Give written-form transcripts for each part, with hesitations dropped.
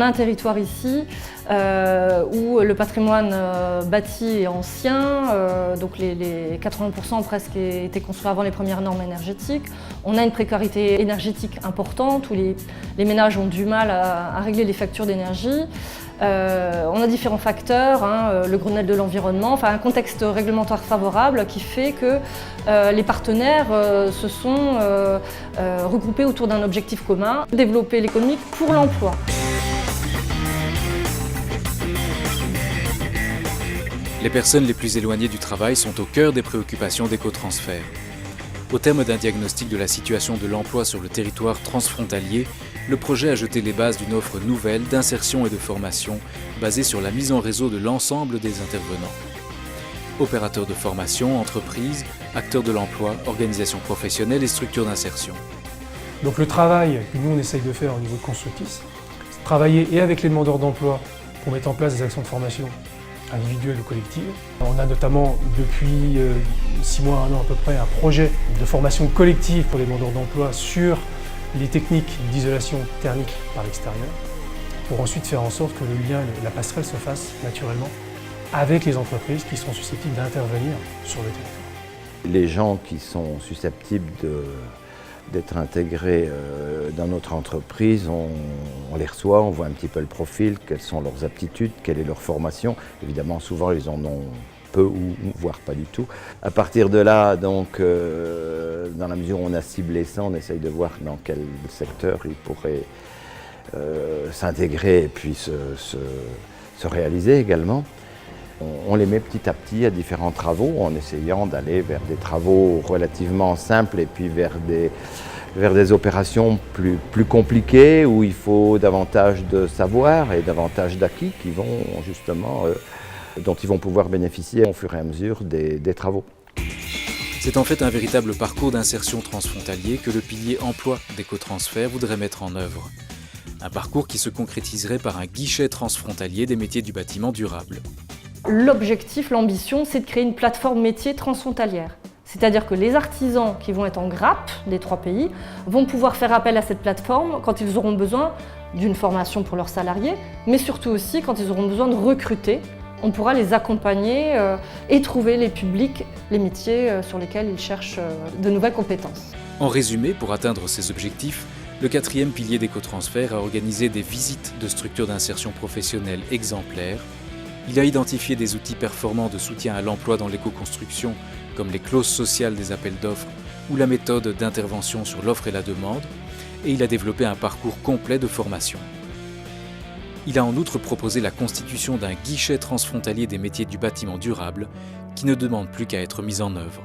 On a un territoire ici où le patrimoine bâti est ancien, donc les 80% presque étaient construits avant les premières normes énergétiques. On a une précarité énergétique importante où les ménages ont du mal à régler les factures d'énergie. On a différents facteurs, le Grenelle de l'environnement, enfin un contexte réglementaire favorable qui fait que les partenaires se sont regroupés autour d'un objectif commun, développer l'économie pour l'emploi. Les personnes les plus éloignées du travail sont au cœur des préoccupations d'Écotransfert. Au terme d'un diagnostic de la situation de l'emploi sur le territoire transfrontalier, le projet a jeté les bases d'une offre nouvelle d'insertion et de formation basée sur la mise en réseau de l'ensemble des intervenants. Opérateurs de formation, entreprises, acteurs de l'emploi, organisations professionnelles et structures d'insertion. Donc le travail que nous on essaye de faire au niveau de Constructis, c'est travailler et avec les demandeurs d'emploi pour mettre en place des actions de formation individuelle ou collective. On a notamment depuis 6 mois, 1 an à peu près, un projet de formation collective pour les demandeurs d'emploi sur les techniques d'isolation thermique par l'extérieur, pour ensuite faire en sorte que le lien, la passerelle se fasse naturellement avec les entreprises qui sont susceptibles d'intervenir sur le territoire. Les gens qui sont susceptibles d'être intégrés dans notre entreprise, on les reçoit, on voit un petit peu le profil, quelles sont leurs aptitudes, quelle est leur formation. Évidemment, souvent, ils en ont peu ou voire pas du tout. À partir de là, donc, dans la mesure où on a ciblé ça, on essaye de voir dans quel secteur ils pourraient s'intégrer et puis se réaliser également. On les met petit à petit à différents travaux en essayant d'aller vers des travaux relativement simples et puis vers des opérations plus compliquées où il faut davantage de savoir et davantage d'acquis qui vont justement, dont ils vont pouvoir bénéficier au fur et à mesure des travaux. C'est en fait un véritable parcours d'insertion transfrontalier que le pilier emploi d'Écotransfert voudrait mettre en œuvre. Un parcours qui se concrétiserait par un guichet transfrontalier des métiers du bâtiment durable. L'objectif, l'ambition, c'est de créer une plateforme métier transfrontalière. C'est-à-dire que les artisans qui vont être en grappe des 3 pays vont pouvoir faire appel à cette plateforme quand ils auront besoin d'une formation pour leurs salariés, mais surtout aussi quand ils auront besoin de recruter. On pourra les accompagner et trouver les publics, les métiers sur lesquels ils cherchent de nouvelles compétences. En résumé, pour atteindre ces objectifs, le 4e pilier d'Écotransfert a organisé des visites de structures d'insertion professionnelle exemplaires. Il a identifié des outils performants de soutien à l'emploi dans l'éco-construction, comme les clauses sociales des appels d'offres ou la méthode d'intervention sur l'offre et la demande, et il a développé un parcours complet de formation. Il a en outre proposé la constitution d'un guichet transfrontalier des métiers du bâtiment durable qui ne demande plus qu'à être mis en œuvre.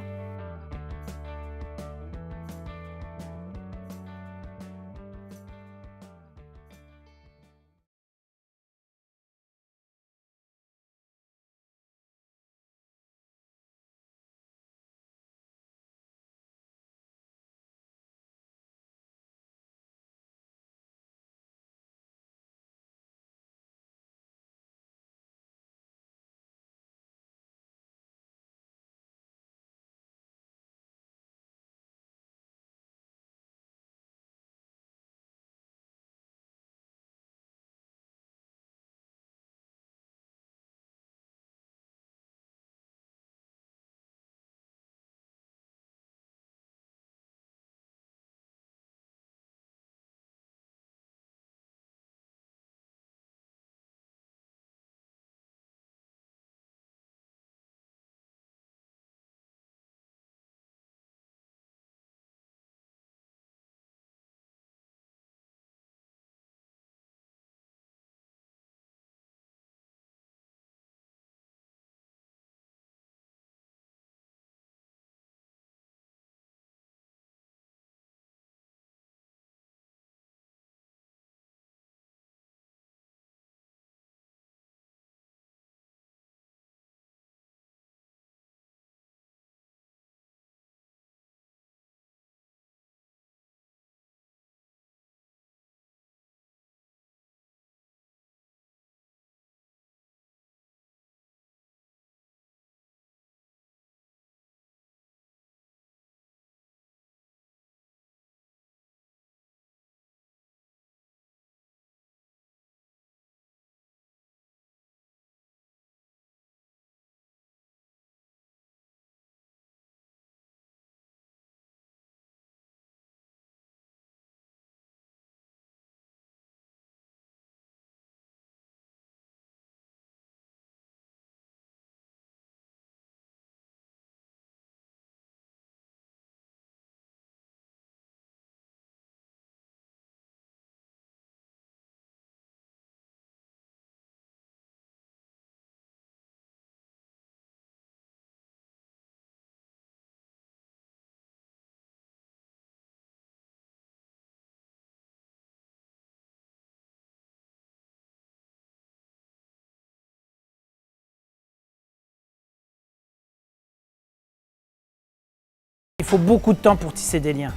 Il faut beaucoup de temps pour tisser des liens.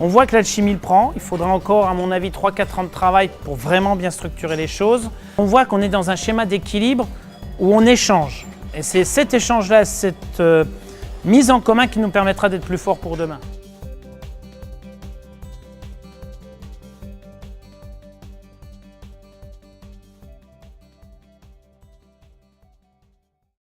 On voit que l'alchimie le prend, il faudra encore, à mon avis, 3-4 ans de travail pour vraiment bien structurer les choses. On voit qu'on est dans un schéma d'équilibre où on échange. Et c'est cet échange-là, cette mise en commun qui nous permettra d'être plus forts pour demain.